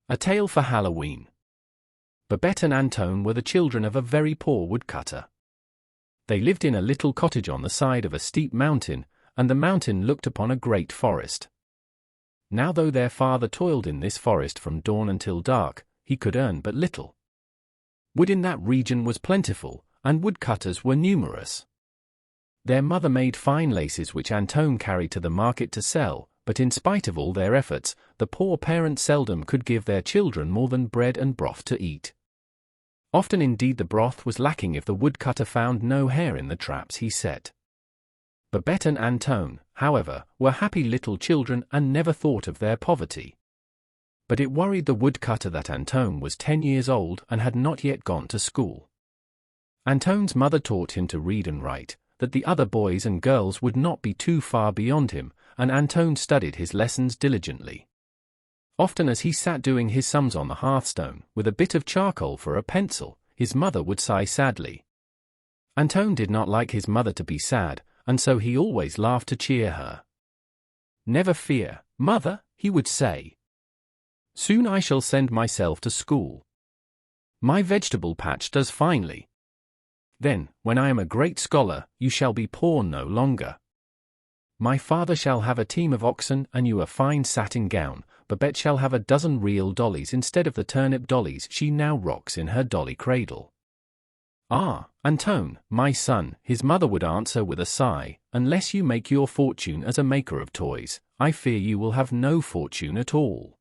A Tale for Halloween. Babette and Antone were the children of a very poor woodcutter. They lived in a little cottage on the side of a steep mountain, and the mountain looked upon a great forest. Now though their father toiled in this forest from dawn until dark, he could earn but little. Wood in that region was plentiful, and woodcutters were numerous. Their mother made fine laces which Antone carried to the market to sell, but in spite of all their efforts, the poor parents seldom could give their children more than bread and broth to eat. Often indeed the broth was lacking if the woodcutter found no hare in the traps he set. Babette and Antone, however, were happy little children and never thought of their poverty. But it worried the woodcutter that Antone was 10 years old and had not yet gone to school. Antone's mother taught him to read and write, that the other boys and girls would not be too far beyond him, and Antone studied his lessons diligently. Often as he sat doing his sums on the hearthstone, with a bit of charcoal for a pencil, his mother would sigh sadly. Antone did not like his mother to be sad, and so he always laughed to cheer her. "Never fear, mother," he would say. "Soon I shall send myself to school. My vegetable patch does finely. Then, when I am a great scholar, you shall be poor no longer. My father shall have a team of oxen and you a fine satin gown. Babette shall have a dozen real dollies instead of the turnip dollies she now rocks in her dolly cradle." "Ah, Antone, my son," his mother would answer with a sigh, "unless you make your fortune as a maker of toys, I fear you will have no fortune at all.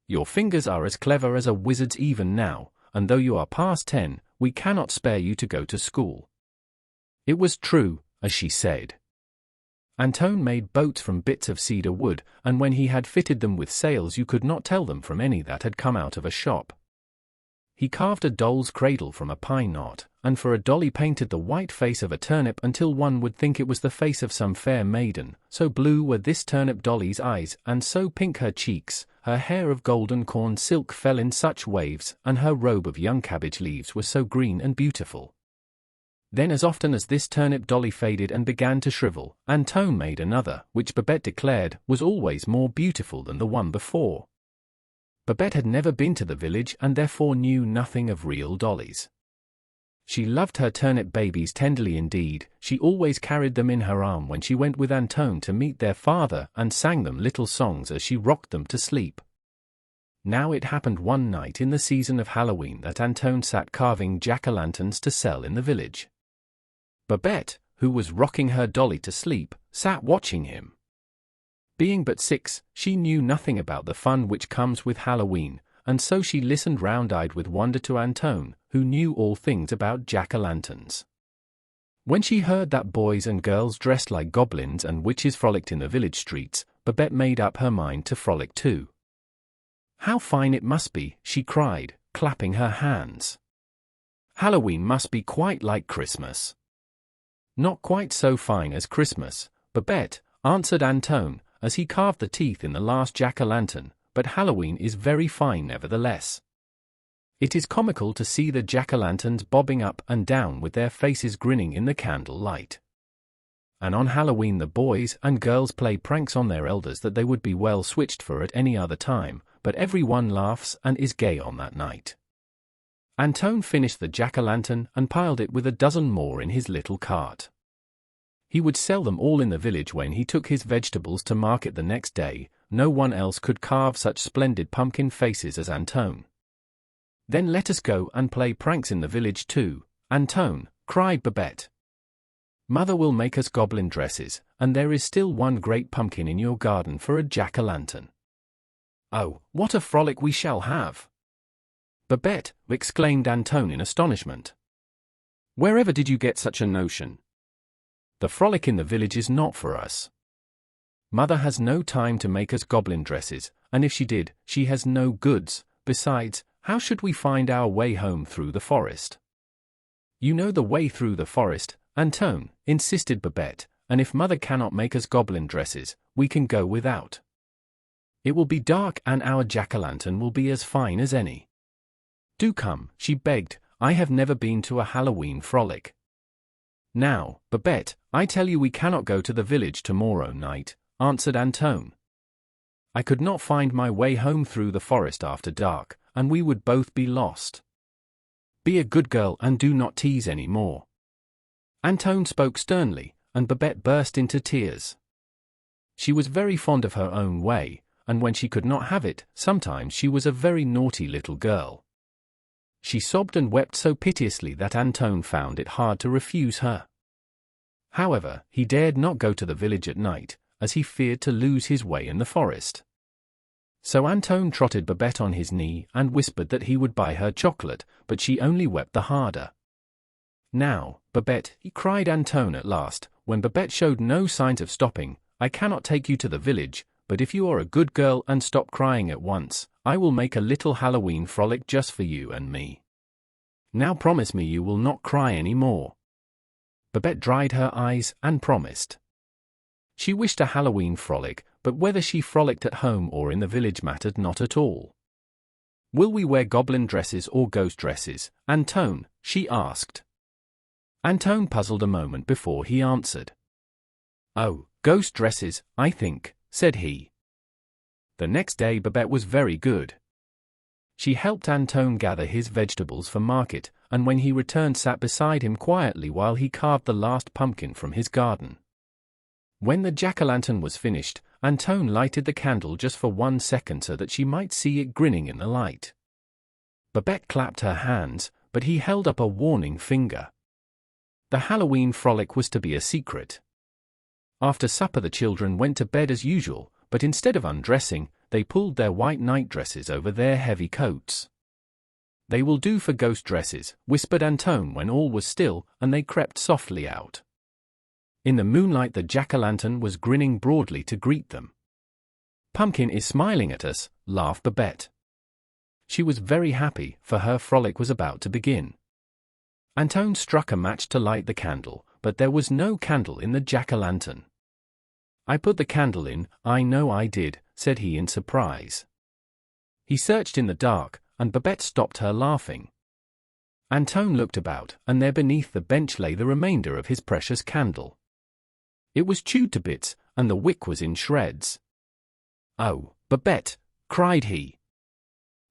Your fingers are as clever as a wizard's even now, and though you are past 10, we cannot spare you to go to school." It was true, as she said. Antone made boats from bits of cedar wood, and when he had fitted them with sails you could not tell them from any that had come out of a shop. He carved a doll's cradle from a pine knot, and for a dolly painted the white face of a turnip until one would think it was the face of some fair maiden, so blue were this turnip dolly's eyes, and so pink her cheeks. Her hair of golden corn silk fell in such waves, and her robe of young cabbage leaves was so green and beautiful. Then as often as this turnip dolly faded and began to shrivel, Antone made another, which Babette declared was always more beautiful than the one before. Babette had never been to the village and therefore knew nothing of real dollies. She loved her turnip babies tenderly indeed. She always carried them in her arm when she went with Antone to meet their father and sang them little songs as she rocked them to sleep. Now it happened one night in the season of Halloween that Antone sat carving jack-o'-lanterns to sell in the village. Babette, who was rocking her dolly to sleep, sat watching him. Being but 6, she knew nothing about the fun which comes with Halloween, and so she listened round-eyed with wonder to Antone, who knew all things about jack-o'-lanterns. When she heard that boys and girls dressed like goblins and witches frolicked in the village streets, Babette made up her mind to frolic too. "How fine it must be," she cried, clapping her hands. "Halloween must be quite like Christmas." "Not quite so fine as Christmas, Babette," answered Antone, as he carved the teeth in the last jack-o'-lantern, "but Halloween is very fine nevertheless. It is comical to see the jack-o'-lanterns bobbing up and down with their faces grinning in the candle light. And on Halloween the boys and girls play pranks on their elders that they would be well switched for at any other time, but every one laughs and is gay on that night." Antone finished the jack-o'-lantern and piled it with a dozen more in his little cart. He would sell them all in the village when he took his vegetables to market the next day. No one else could carve such splendid pumpkin faces as Antone. "Then let us go and play pranks in the village too, Antone," cried Babette. "Mother will make us goblin dresses, and there is still one great pumpkin in your garden for a jack-o'-lantern. Oh, what a frolic we shall have!" "Babette," exclaimed Antone in astonishment. "Wherever did you get such a notion? The frolic in the village is not for us. Mother has no time to make us goblin dresses, and if she did, she has no goods. Besides, how should we find our way home through the forest?" "You know the way through the forest, Antone," insisted Babette, "and if Mother cannot make us goblin dresses, we can go without. It will be dark and our jack-o'-lantern will be as fine as any. Do come," she begged, "I have never been to a Halloween frolic." "Now, Babette, I tell you we cannot go to the village tomorrow night," answered Antone. I could not find my way home through the forest after dark, and we would both be lost. Be a good girl and do not tease any more." Antone spoke sternly, and Babette burst into tears. She was very fond of her own way, and when she could not have it, sometimes she was a very naughty little girl. She sobbed and wept so piteously that Antone found it hard to refuse her. However, he dared not go to the village at night, as he feared to lose his way in the forest. So Antone trotted Babette on his knee and whispered that he would buy her chocolate, but she only wept the harder. "Now, Babette," he cried Antone at last, when Babette showed no signs of stopping, "I cannot take you to the village, but if you are a good girl and stop crying at once, I will make a little Halloween frolic just for you and me. Now promise me you will not cry any more." Babette dried her eyes and promised. She wished a Halloween frolic, but whether she frolicked at home or in the village mattered not at all. "Will we wear goblin dresses or ghost dresses, Antone?" she asked. Antone puzzled a moment before he answered. "Oh, ghost dresses, I think," said he. The next day Babette was very good. She helped Antone gather his vegetables for market, and when he returned sat beside him quietly while he carved the last pumpkin from his garden. When the jack-o'-lantern was finished, Antone lighted the candle just for 1 second so that she might see it grinning in the light. Babette clapped her hands, but he held up a warning finger. The Halloween frolic was to be a secret. After supper the children went to bed as usual, but instead of undressing, they pulled their white night dresses over their heavy coats. "They will do for ghost dresses," whispered Antone when all was still, and they crept softly out. In the moonlight the jack-o'-lantern was grinning broadly to greet them. "Pumpkin is smiling at us," laughed Babette. She was very happy, for her frolic was about to begin. Antone struck a match to light the candle, but there was no candle in the jack-o'-lantern. "I put the candle in, I know I did," said he in surprise. He searched in the dark, and Babette stopped her laughing. Antone looked about, and there beneath the bench lay the remainder of his precious candle. It was chewed to bits, and the wick was in shreds. "Oh, Babette," cried he.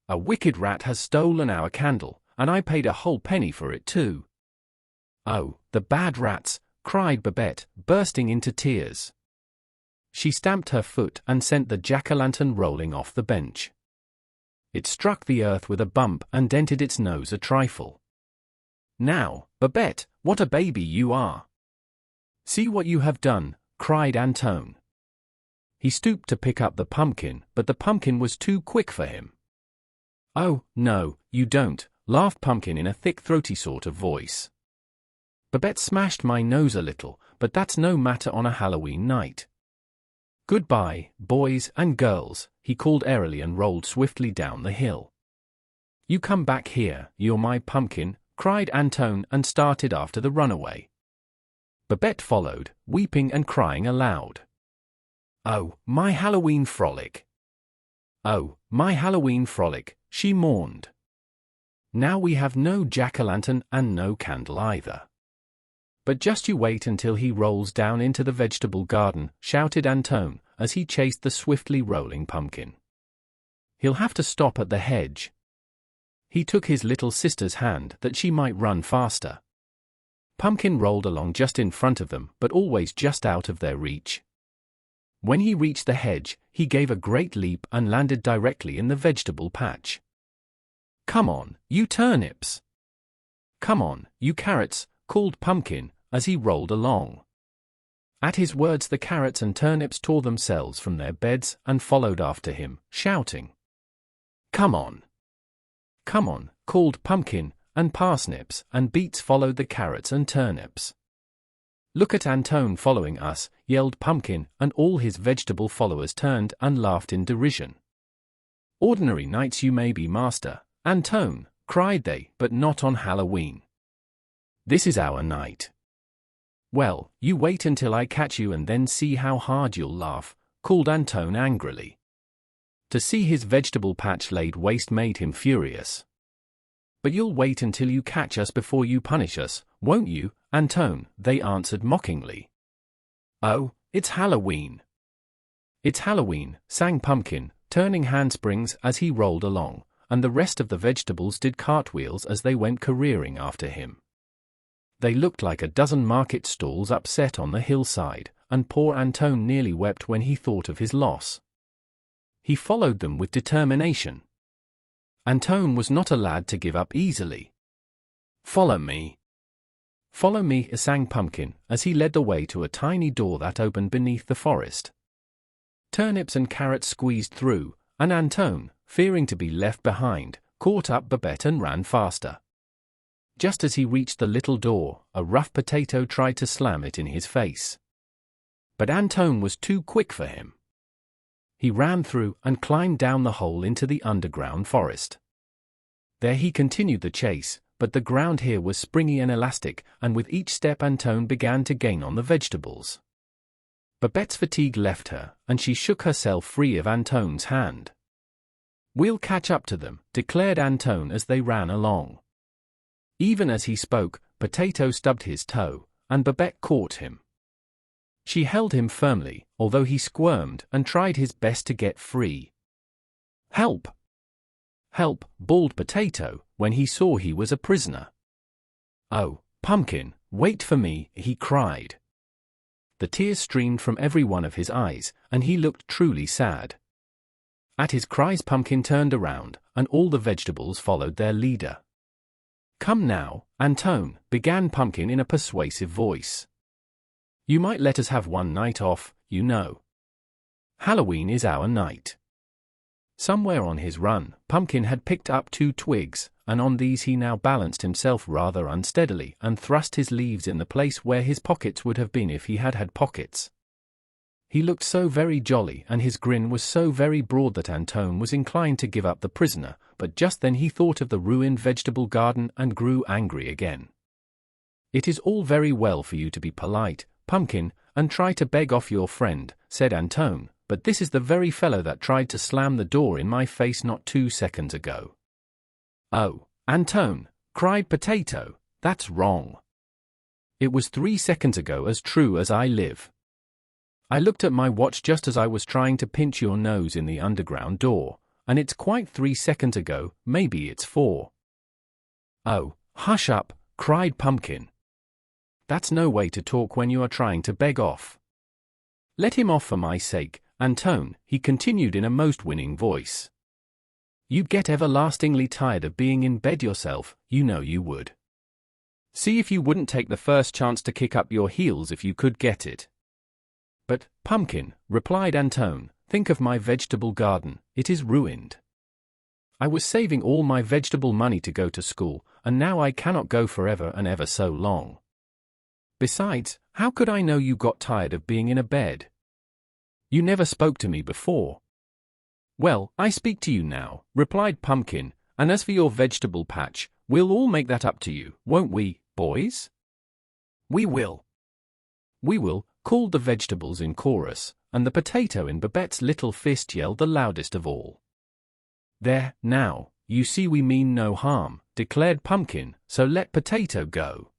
"A wicked rat has stolen our candle, and I paid a whole penny for it too." "Oh, the bad rats," cried Babette, bursting into tears. She stamped her foot and sent the jack-o'-lantern rolling off the bench. It struck the earth with a bump and dented its nose a trifle. "Now, Babette, what a baby you are! See what you have done," cried Antone. He stooped to pick up the pumpkin, but the pumpkin was too quick for him. "Oh, no, you don't," laughed Pumpkin in a thick throaty sort of voice. "Babette smashed my nose a little, but that's no matter on a Halloween night. Goodbye, boys and girls," he called airily and rolled swiftly down the hill. "You come back here, you're my pumpkin," cried Antone and started after the runaway. Babette followed, weeping and crying aloud. "Oh, my Halloween frolic! Oh, my Halloween frolic," she mourned. "Now we have no jack-o'-lantern and no candle either." "But just you wait until he rolls down into the vegetable garden," shouted Antone, as he chased the swiftly rolling pumpkin. "He'll have to stop at the hedge." He took his little sister's hand that she might run faster. Pumpkin rolled along just in front of them, but always just out of their reach. When he reached the hedge, he gave a great leap and landed directly in the vegetable patch. "Come on, you turnips! Come on, you carrots!" called Pumpkin, as he rolled along. At his words the carrots and turnips tore themselves from their beds and followed after him, shouting. "Come on! Come on!" called Pumpkin, and parsnips and beets followed the carrots and turnips. "Look at Antone following us," yelled Pumpkin, and all his vegetable followers turned and laughed in derision. "Ordinary nights you may be master, Antone," cried they, "but not on Halloween. This is our night." "Well, you wait until I catch you and then see how hard you'll laugh," called Antone angrily. To see his vegetable patch laid waste made him furious. "But you'll wait until you catch us before you punish us, won't you, Antone?" they answered mockingly. "Oh, it's Halloween. It's Halloween, sang Pumpkin, turning handsprings as he rolled along, and the rest of the vegetables did cartwheels as they went careering after him. They looked like a dozen market stalls upset on the hillside, and poor Antone nearly wept when he thought of his loss. He followed them with determination. Antone was not a lad to give up easily. "Follow me. Follow me," sang Pumpkin, as he led the way to a tiny door that opened beneath the forest. Turnips and carrots squeezed through, and Antone, fearing to be left behind, caught up Babette and ran faster. Just as he reached the little door, a rough potato tried to slam it in his face. But Antone was too quick for him. He ran through and climbed down the hole into the underground forest. There he continued the chase, but the ground here was springy and elastic, and with each step Antone began to gain on the vegetables. Babette's fatigue left her, and she shook herself free of Antone's hand. "We'll catch up to them," declared Antone as they ran along. Even as he spoke, Potato stubbed his toe, and Babette caught him. She held him firmly, although he squirmed and tried his best to get free. "Help! Help!" bawled Potato when he saw he was a prisoner. "Oh, Pumpkin, wait for me," he cried. The tears streamed from every one of his eyes, and he looked truly sad. At his cries, Pumpkin turned around, and all the vegetables followed their leader. "Come now, Antone," began Pumpkin in a persuasive voice. "You might let us have one night off, you know. Halloween is our night." Somewhere on his run, Pumpkin had picked up 2 twigs, and on these he now balanced himself rather unsteadily and thrust his leaves in the place where his pockets would have been if he had had pockets. He looked so very jolly and his grin was so very broad that Antone was inclined to give up the prisoner, but just then he thought of the ruined vegetable garden and grew angry again. "It is all very well for you to be polite, Pumpkin, and try to beg off your friend," said Antone, "but this is the very fellow that tried to slam the door in my face not 2 seconds ago." "Oh, Antone," cried Potato, "that's wrong. It was 3 seconds ago, as true as I live. I looked at my watch just as I was trying to pinch your nose in the underground door, and it's quite 3 seconds ago, maybe it's 4. "Oh, hush up," cried Pumpkin. "That's no way to talk when you are trying to beg off. Let him off for my sake, Antone," he continued in a most winning voice. "You'd get everlastingly tired of being in bed yourself, you know you would. See if you wouldn't take the first chance to kick up your heels if you could get it." "But, Pumpkin," replied Antone, "think of my vegetable garden, it is ruined. I was saving all my vegetable money to go to school, and now I cannot go forever and ever so long. Besides, how could I know you got tired of being in a bed? You never spoke to me before." "Well, I speak to you now," replied Pumpkin, "and as for your vegetable patch, we'll all make that up to you, won't we, boys?" "We will. We will," called the vegetables in chorus, and the potato in Babette's little fist yelled the loudest of all. "There, now, you see we mean no harm," declared Pumpkin, "so let Potato go.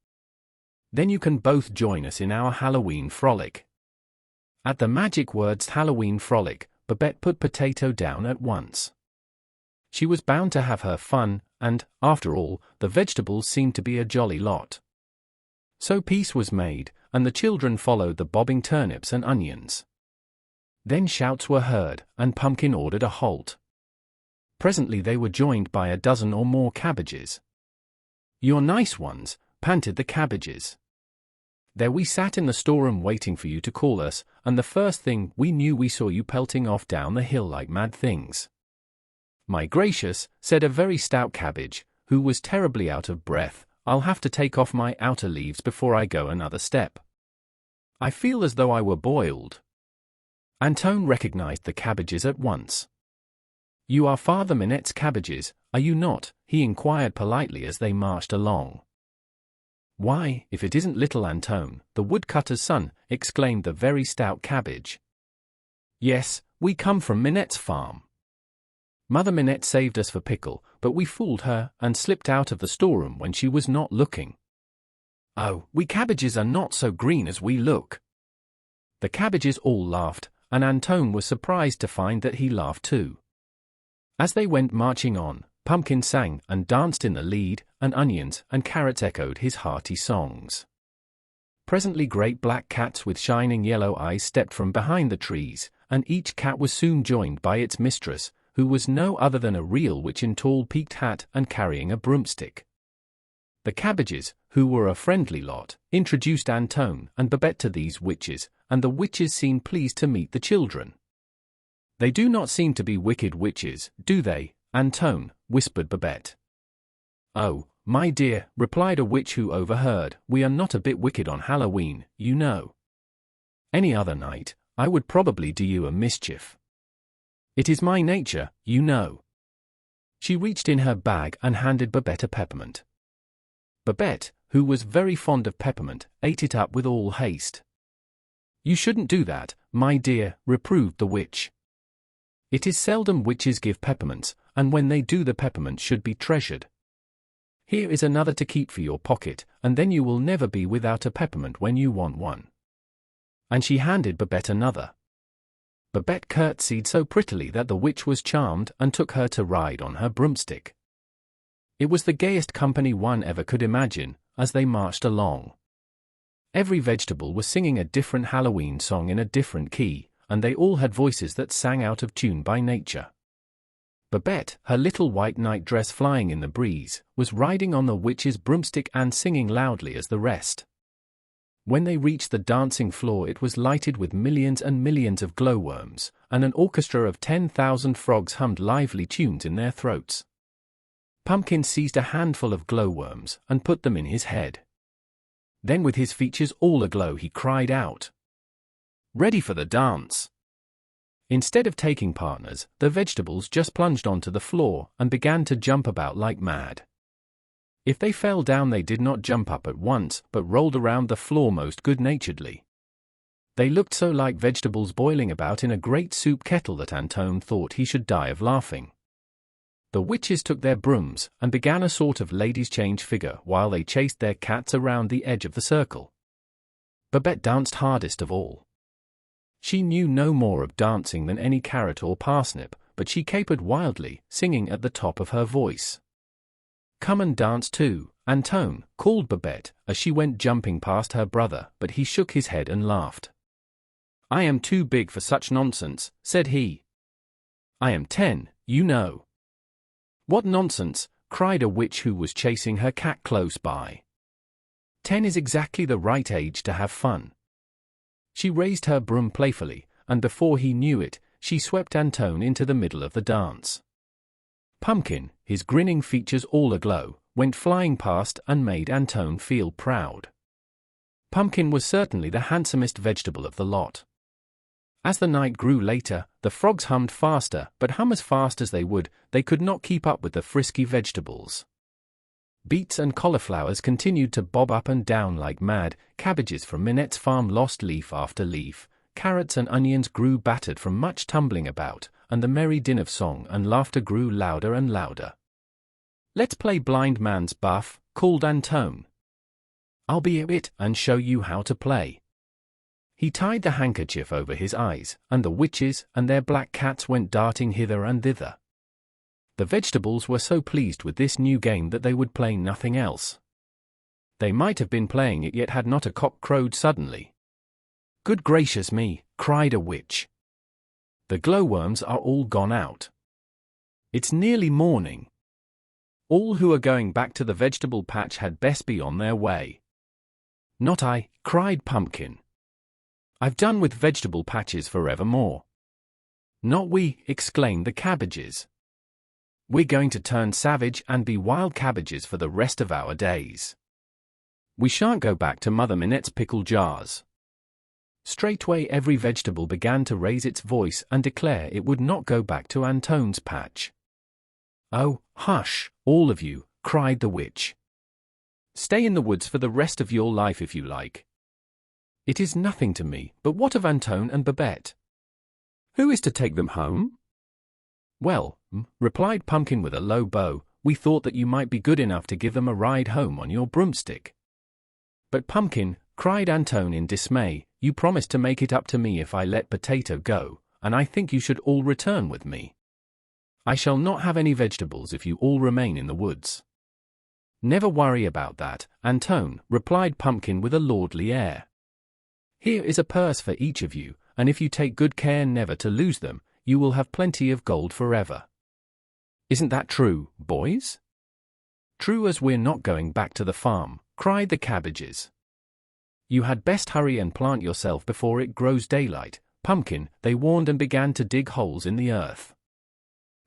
Then you can both join us in our Halloween frolic." At the magic words Halloween frolic, Babette put Potato down at once. She was bound to have her fun, and, after all, the vegetables seemed to be a jolly lot. So peace was made, and the children followed the bobbing turnips and onions. Then shouts were heard, and Pumpkin ordered a halt. Presently they were joined by a dozen or more cabbages. "You're nice ones," panted the cabbages. "There we sat in the storeroom waiting for you to call us, and the first thing we knew we saw you pelting off down the hill like mad things." "My gracious," said a very stout cabbage, who was terribly out of breath, "I'll have to take off my outer leaves before I go another step. I feel as though I were boiled." Antone recognized the cabbages at once. "You are Father Minette's cabbages, are you not?" he inquired politely as they marched along. "Why, if it isn't little Antone, the woodcutter's son," exclaimed the very stout cabbage. "Yes, we come from Minette's farm. Mother Minette saved us for pickle, but we fooled her and slipped out of the storeroom when she was not looking. Oh, we cabbages are not so green as we look." The cabbages all laughed, and Antone was surprised to find that he laughed too. As they went marching on, Pumpkin sang and danced in the lead, and onions and carrots echoed his hearty songs. Presently great black cats with shining yellow eyes stepped from behind the trees, and each cat was soon joined by its mistress, who was no other than a real witch in tall peaked hat and carrying a broomstick. The cabbages, who were a friendly lot, introduced Antone and Babette to these witches, and the witches seemed pleased to meet the children. "They do not seem to be wicked witches, do they, Antone?" whispered Babette. "Oh, my dear," replied a witch who overheard, "we are not a bit wicked on Halloween, you know. Any other night, I would probably do you a mischief. It is my nature, you know." She reached in her bag and handed Babette a peppermint. Babette, who was very fond of peppermint, ate it up with all haste. "You shouldn't do that, my dear," reproved the witch. "It is seldom witches give peppermints, and when they do the peppermint should be treasured. Here is another to keep for your pocket, and then you will never be without a peppermint when you want one." And she handed Babette another. Babette curtsied so prettily that the witch was charmed and took her to ride on her broomstick. It was the gayest company one ever could imagine, as they marched along. Every vegetable was singing a different Halloween song in a different key, and they all had voices that sang out of tune by nature. Babette, her little white nightdress flying in the breeze, was riding on the witch's broomstick and singing loudly as the rest. When they reached the dancing floor, it was lighted with millions and millions of glowworms, and an orchestra of 10,000 frogs hummed lively tunes in their throats. Pumpkin seized a handful of glowworms and put them in his head. Then with his features all aglow he cried out, "Ready for the dance!" Instead of taking partners, the vegetables just plunged onto the floor and began to jump about like mad. If they fell down, they did not jump up at once, but rolled around the floor most good-naturedly. They looked so like vegetables boiling about in a great soup kettle that Antone thought he should die of laughing. The witches took their brooms and began a sort of ladies' change figure while they chased their cats around the edge of the circle. Babette danced hardest of all. She knew no more of dancing than any carrot or parsnip, but she capered wildly, singing at the top of her voice. "Come and dance too, Antone," called Babette, as she went jumping past her brother, but he shook his head and laughed. "I am too big for such nonsense," said he. "I am 10, you know." "What nonsense!" cried a witch who was chasing her cat close by. 10 is exactly the right age to have fun." She raised her broom playfully, and before he knew it, she swept Antone into the middle of the dance. Pumpkin, his grinning features all aglow, went flying past and made Antone feel proud. Pumpkin was certainly the handsomest vegetable of the lot. As the night grew later, the frogs hummed faster, but hum as fast as they would, they could not keep up with the frisky vegetables. Beets and cauliflowers continued to bob up and down like mad, cabbages from Minette's farm lost leaf after leaf, carrots and onions grew battered from much tumbling about, and the merry din of song and laughter grew louder and louder. "Let's play blind man's buff," called Antone. "I'll be it and show you how to play." He tied the handkerchief over his eyes, and the witches and their black cats went darting hither and thither. The vegetables were so pleased with this new game that they would play nothing else. They might have been playing it yet had not a cock crowed suddenly. "Good gracious me," cried a witch. "The glowworms are all gone out. It's nearly morning. All who are going back to the vegetable patch had best be on their way." "Not I," cried Pumpkin. "I've done with vegetable patches forevermore." "Not we," exclaimed the cabbages. "We're going to turn savage and be wild cabbages for the rest of our days. We shan't go back to Mother Minette's pickle jars." Straightway every vegetable began to raise its voice and declare it would not go back to Antone's patch. "Oh, hush, all of you," cried the witch. "Stay in the woods for the rest of your life if you like. It is nothing to me, but what of Antone and Babette? Who is to take them home?" "Well," replied Pumpkin with a low bow, "we thought that you might be good enough to give them a ride home on your broomstick." "But Pumpkin," cried Antone in dismay, you promised to make it up to me if I let Potato go, and I think you should all return with me. I shall not have any vegetables if you all remain in the woods." "Never worry about that, Antone," replied Pumpkin with a lordly air. "Here is a purse for each of you, and if you take good care never to lose them, you will have plenty of gold forever." "Isn't that true, boys?" "True as we're not going back to the farm," cried the cabbages. "You had best hurry and plant yourself before it grows daylight, Pumpkin," they warned, and began to dig holes in the earth.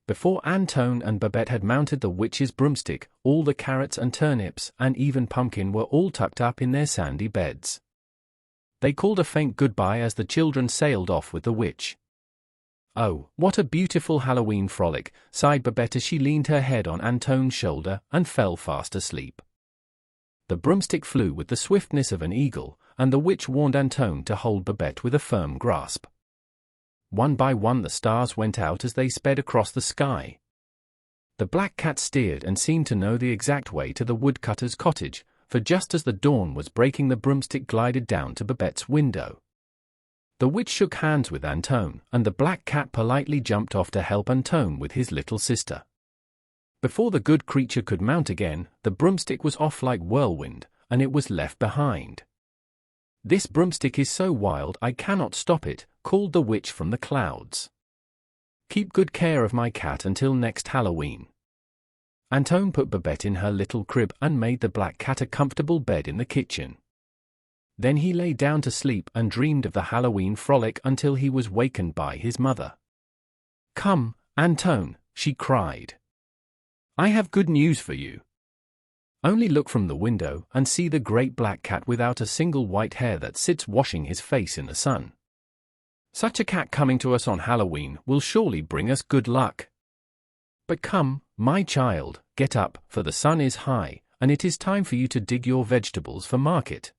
Before Antone and Babette had mounted the witch's broomstick, all the carrots and turnips and even Pumpkin were all tucked up in their sandy beds. They called a faint goodbye as the children sailed off with the witch. "Oh, what a beautiful Halloween frolic," sighed Babette as she leaned her head on Antone's shoulder and fell fast asleep. The broomstick flew with the swiftness of an eagle, and the witch warned Antone to hold Babette with a firm grasp. One by one the stars went out as they sped across the sky. The black cat steered and seemed to know the exact way to the woodcutter's cottage, for just as the dawn was breaking the broomstick glided down to Babette's window. The witch shook hands with Antone, and the black cat politely jumped off to help Antone with his little sister. Before the good creature could mount again, the broomstick was off like whirlwind, and it was left behind. "This broomstick is so wild I cannot stop it," called the witch from the clouds. "Keep good care of my cat until next Halloween." Antone put Babette in her little crib and made the black cat a comfortable bed in the kitchen. Then he lay down to sleep and dreamed of the Halloween frolic until he was wakened by his mother. "Come, Antone," she cried. "I have good news for you. Only look from the window and see the great black cat without a single white hair that sits washing his face in the sun. Such a cat coming to us on Halloween will surely bring us good luck. But come, my child, get up, for the sun is high, and it is time for you to dig your vegetables for market."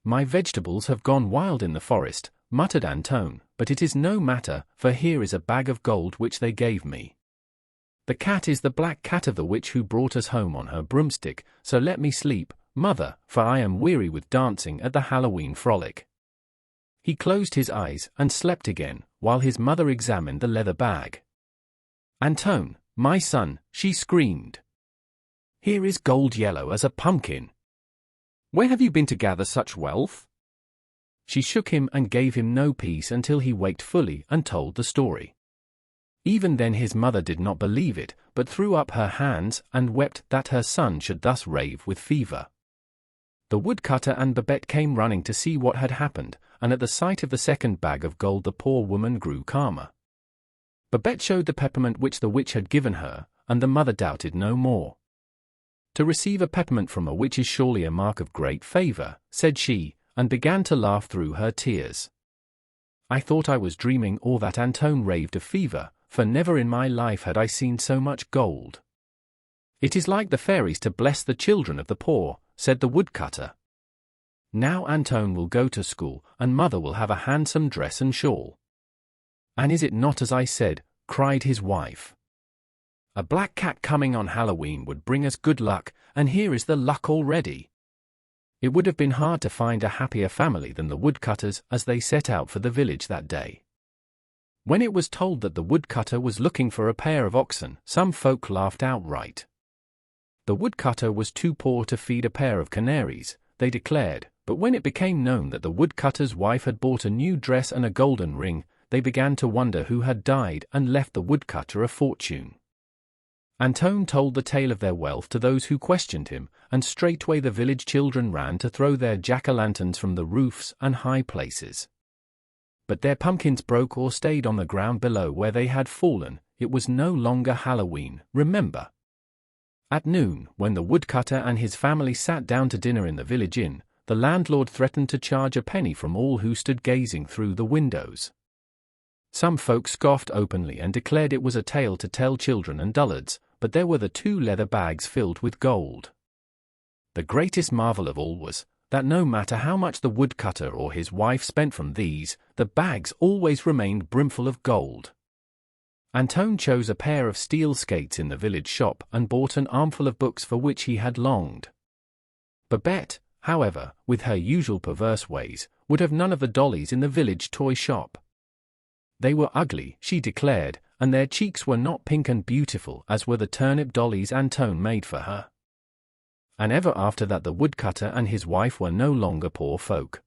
"My vegetables have gone wild in the forest," muttered Antone, "but it is no matter, for here is a bag of gold which they gave me. The cat is the black cat of the witch who brought us home on her broomstick, so let me sleep, mother, for I am weary with dancing at the Halloween frolic." He closed his eyes and slept again, while his mother examined the leather bag. "Antone, my son," she screamed. "Here is gold yellow as a pumpkin. Where have you been to gather such wealth?" She shook him and gave him no peace until he waked fully and told the story. Even then his mother did not believe it, but threw up her hands and wept that her son should thus rave with fever. The woodcutter and Babette came running to see what had happened, and at the sight of the second bag of gold the poor woman grew calmer. Babette showed the peppermint which the witch had given her, and the mother doubted no more. "To receive a peppermint from a witch is surely a mark of great favor," said she, and began to laugh through her tears. "I thought I was dreaming or that Antone raved of fever, for never in my life had I seen so much gold." "It is like the fairies to bless the children of the poor," said the woodcutter. "Now Antone will go to school, and mother will have a handsome dress and shawl." "And is it not as I said?" cried his wife. "A black cat coming on Halloween would bring us good luck, and here is the luck already." It would have been hard to find a happier family than the woodcutters as they set out for the village that day. When it was told that the woodcutter was looking for a pair of oxen, some folk laughed outright. The woodcutter was too poor to feed a pair of canaries, they declared, but when it became known that the woodcutter's wife had bought a new dress and a golden ring, they began to wonder who had died and left the woodcutter a fortune. Antone told the tale of their wealth to those who questioned him, and straightway the village children ran to throw their jack-o'-lanterns from the roofs and high places. But their pumpkins broke or stayed on the ground below where they had fallen. It was no longer Halloween, remember. At noon, when the woodcutter and his family sat down to dinner in the village inn, the landlord threatened to charge a penny from all who stood gazing through the windows. Some folk scoffed openly and declared it was a tale to tell children and dullards, but there were the 2 leather bags filled with gold. The greatest marvel of all was that no matter how much the woodcutter or his wife spent from these, the bags always remained brimful of gold. Antone chose a pair of steel skates in the village shop and bought an armful of books for which he had longed. Babette, however, with her usual perverse ways, would have none of the dollies in the village toy shop. They were ugly, she declared, and their cheeks were not pink and beautiful as were the turnip dollies Antone made for her. And ever after that the woodcutter and his wife were no longer poor folk.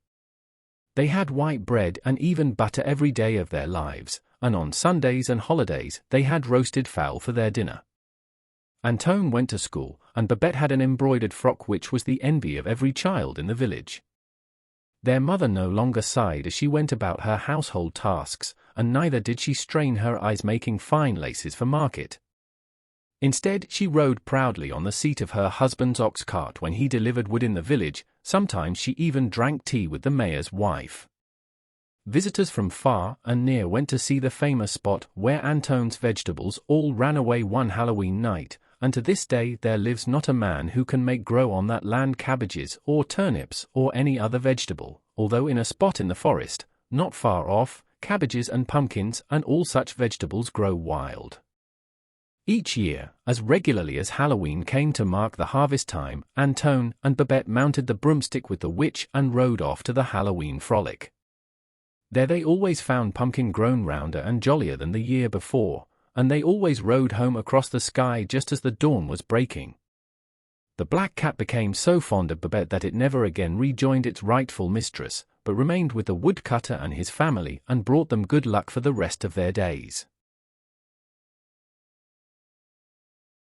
They had white bread and even butter every day of their lives, and on Sundays and holidays they had roasted fowl for their dinner. Antone went to school, and Babette had an embroidered frock which was the envy of every child in the village. Their mother no longer sighed as she went about her household tasks, and neither did she strain her eyes making fine laces for market. Instead, she rode proudly on the seat of her husband's ox cart when he delivered wood in the village. Sometimes she even drank tea with the mayor's wife. Visitors from far and near went to see the famous spot where Antone's vegetables all ran away one Halloween night, and to this day there lives not a man who can make grow on that land cabbages or turnips or any other vegetable, although in a spot in the forest, not far off, cabbages and pumpkins and all such vegetables grow wild. Each year, as regularly as Halloween came to mark the harvest time, Antone and Babette mounted the broomstick with the witch and rode off to the Halloween frolic. There they always found Pumpkin grown rounder and jollier than the year before, and they always rode home across the sky just as the dawn was breaking. The black cat became so fond of Babette that it never again rejoined its rightful mistress, but remained with the woodcutter and his family and brought them good luck for the rest of their days.